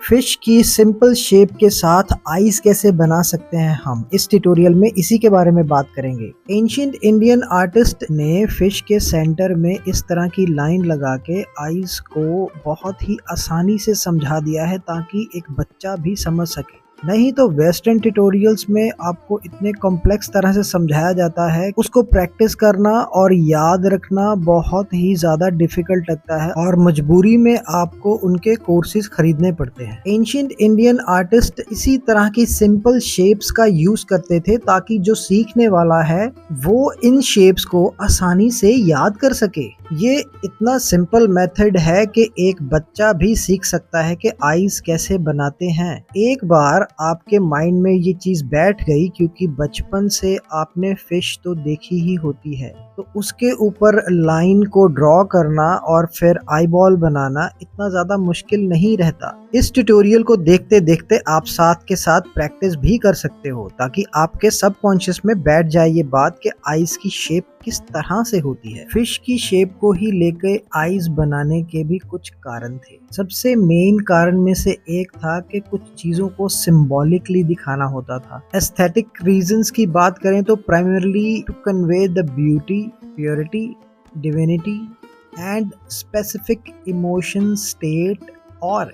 Fish की simple shape के साथ आइस कैसे बना सकते हैं हम इस ट्यूटोरियल में इसी के बारे में बात करेंगे। एंशिएंट इंडियन आर्टिस्ट ने फिश के सेंटर में इस तरह की लाइन लगा के आइस को बहुत ही आसानी से समझा दिया है ताकि एक बच्चा भी समझ सके। नहीं तो वेस्टर्न ट्यूटोरियल्स में आपको इतने कॉम्प्लेक्स तरह से समझाया जाता है, उसको प्रैक्टिस करना और याद रखना बहुत ही ज्यादा डिफिकल्ट लगता है और मजबूरी में आपको उनके कोर्सेज खरीदने पड़ते हैं। एंशिएंट इंडियन आर्टिस्ट इसी तरह की सिंपल शेप्स का यूज करते थे ताकि जो सीखने वाला है वो इन शेप्स को आसानी से याद कर सके। ये इतना सिंपल मेथड है कि एक बच्चा भी सीख सकता है कि आइस कैसे बनाते हैं। एक बार आपके माइंड में ये चीज बैठ गई, क्योंकि बचपन से आपने फिश तो देखी ही होती है, तो उसके ऊपर लाइन को ड्रॉ करना और फिर आईबॉल बनाना इतना ज्यादा मुश्किल नहीं रहता। इस ट्यूटोरियल को देखते देखते आप साथ के साथ प्रैक्टिस भी कर सकते हो ताकि आपके सबकॉन्शियस में बैठ जाए ये बात कि आइस की शेप किस तरह से होती है। फिश की शेप को ही लेके आइस बनाने के भी कुछ कारण थे। सबसे मेन कारण में से एक था कि कुछ चीजों को सिंबॉलिकली दिखाना होता था। एस्थेटिक रीजंस की बात करें तो primarily to convey the beauty, purity, divinity and specific emotion state, और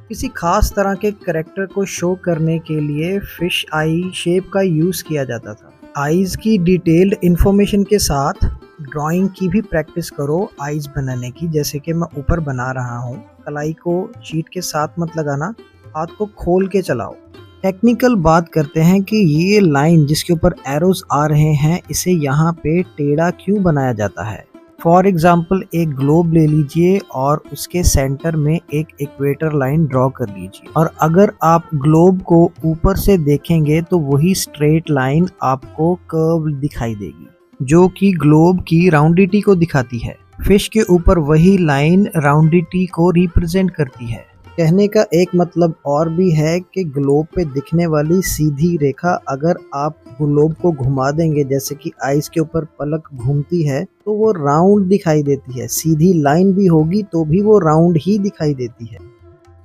किसी खास तरह के करेक्टर को शो करने के लिए फिश आई शेप का यूज किया जाता था। आइज की डिटेल्ड इंफॉर्मेशन के साथ ड्राइंग की भी प्रैक्टिस करो आइज बनाने की, जैसे कि मैं ऊपर बना रहा हूँ। कलाई को शीट के साथ मत लगाना, हाथ को खोल के चलाओ। टेक्निकल बात करते हैं कि ये लाइन जिसके ऊपर एरोज आ रहे हैं, इसे यहाँ पे टेढ़ा क्यों बनाया जाता है। फॉर एग्जाम्पल एक ग्लोब ले लीजिए और उसके सेंटर में एक इक्वेटर लाइन ड्रॉ कर लीजिए, और अगर आप ग्लोब को ऊपर से देखेंगे तो वही स्ट्रेट लाइन आपको कर्व दिखाई देगी जो कि ग्लोब की राउंडिटी को दिखाती है। फिश के ऊपर वही लाइन राउंडिटी को रिप्रेजेंट करती है। कहने का एक मतलब और भी है कि ग्लोब पे दिखने वाली सीधी रेखा अगर आप ग्लोब को घुमा देंगे, जैसे कि आइस के ऊपर पलक घूमती है, तो वो राउंड दिखाई देती है। सीधी लाइन भी होगी तो भी वो राउंड ही दिखाई देती है।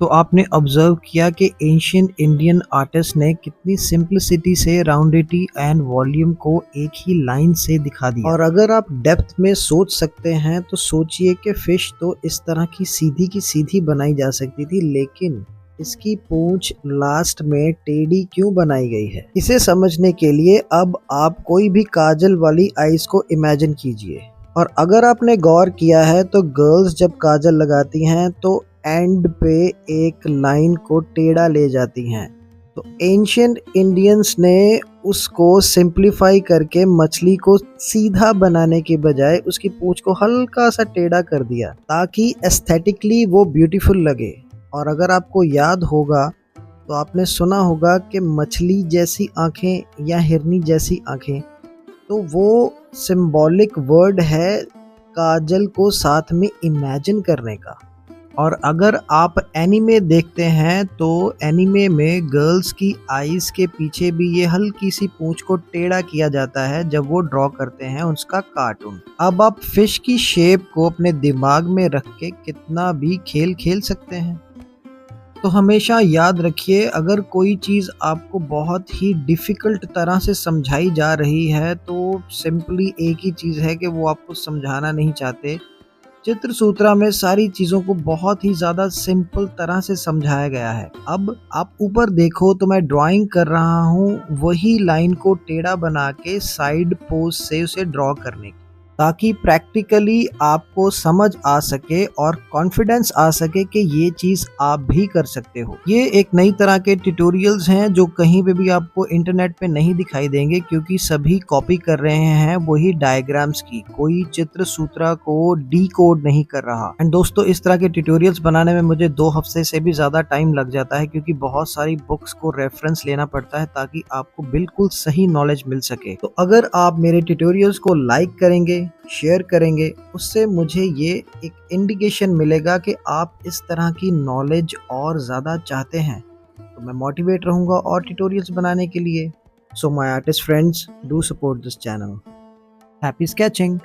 तो आपने ऑब्जर्व किया कि एंशिएंट इंडियन आर्टिस्ट ने कितनी सिंप्लिसिटी से राउंडिटी एंड वॉल्यूम को एक ही लाइन से दिखा दिया। और अगर आप डेप्थ में सोच सकते हैं तो सोचिए कि फिश तो इस तरह की सीधी बनाई जा सकती थी, लेकिन इसकी पूंछ लास्ट में टेढ़ी क्यों बनाई गई है। इसे समझने के लिए अब आप कोई भी काजल वाली आइस को इमेजिन कीजिए, और अगर आपने गौर किया है तो गर्ल्स जब काजल लगाती हैं तो एंड पे एक लाइन को टेढ़ा ले जाती हैं। तो एंशिएंट इंडियंस ने उसको सिंप्लीफाई करके मछली को सीधा बनाने के बजाय उसकी पूंछ को हल्का सा टेढ़ा कर दिया ताकि एस्थेटिकली वो ब्यूटीफुल लगे। और अगर आपको याद होगा तो आपने सुना होगा कि मछली जैसी आंखें या हिरनी जैसी आंखें, तो वो सिंबॉलिक वर्ड है काजल को साथ में इमेजिन करने का। और अगर आप एनीमे देखते हैं तो एनीमे में गर्ल्स की आईज के पीछे भी ये हल्की सी पूंछ को टेढ़ा किया जाता है जब वो ड्रॉ करते हैं उसका कार्टून। अब आप फिश की शेप को अपने दिमाग में रख के कितना भी खेल सकते हैं। तो हमेशा याद रखिए, अगर कोई चीज़ आपको बहुत ही डिफ़िकल्ट तरह से समझाई जा रही है तो सिंपली एक ही चीज़ है कि वो आपको समझाना नहीं चाहते। चित्र सूत्रा में सारी चीज़ों को बहुत ही ज़्यादा सिंपल तरह से समझाया गया है। अब आप ऊपर देखो तो मैं ड्राइंग कर रहा हूँ वही लाइन को टेढ़ा बना के साइड पोज से उसे ड्रॉ करने की, ताकि प्रैक्टिकली आपको समझ आ सके और कॉन्फिडेंस आ सके कि ये चीज़ आप भी कर सकते हो। ये एक नई तरह के ट्यूटोरियल्स हैं जो कहीं पे भी आपको इंटरनेट पे नहीं दिखाई देंगे, क्योंकि सभी कॉपी कर रहे हैं वही डायग्राम्स की, कोई चित्र सूत्रा को डीकोड नहीं कर रहा। एंड दोस्तों, इस तरह के ट्यूटोरियल्स बनाने में मुझे 2 हफ्ते से भी ज़्यादा टाइम लग जाता है, क्योंकि बहुत सारी बुक्स को रेफरेंस लेना पड़ता है ताकि आपको बिल्कुल सही नॉलेज मिल सके। तो अगर आप मेरे ट्यूटोरियल्स को लाइक करेंगे, शेयर करेंगे, उससे मुझे ये एक इंडिकेशन मिलेगा कि आप इस तरह की नॉलेज और ज़्यादा चाहते हैं, तो मैं मोटिवेट रहूँगा और ट्यूटोरियल्स बनाने के लिए। So my artist friends, do support this channel. Happy sketching.